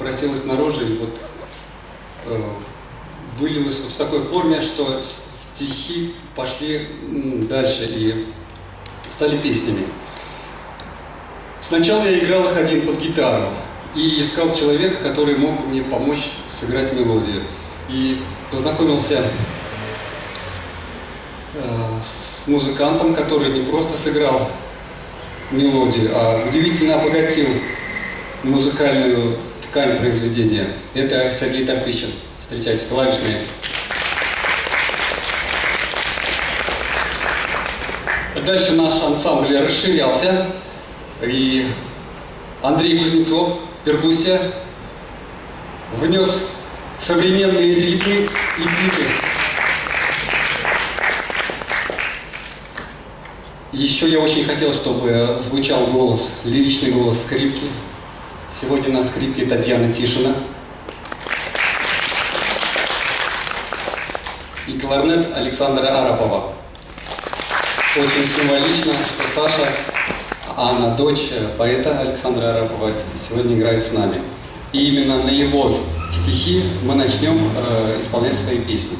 просилось наружу и вот вылилось вот в такой форме, что стихи пошли дальше и стали песнями. Сначала я играл их один под гитару и искал человека, который мог бы мне помочь сыграть мелодию. И познакомился с музыкантом, который не просто сыграл мелодию, а удивительно обогатил музыкальную ткань произведения. Это Сергей Торпичин. Встречайте, клавишные. Дальше наш ансамбль расширялся, и Андрей Кузнецов, перкуссия, внес современные ритмы и биты. Еще я очень хотел, чтобы звучал голос, лиричный голос скрипки. Сегодня на скрипке Татьяна Тишина. И кларнет Александра Арапова. Очень символично, что Саша, она дочь поэта Александра Арапова, сегодня играет с нами. И именно на его стихи мы начнем исполнять свои песни.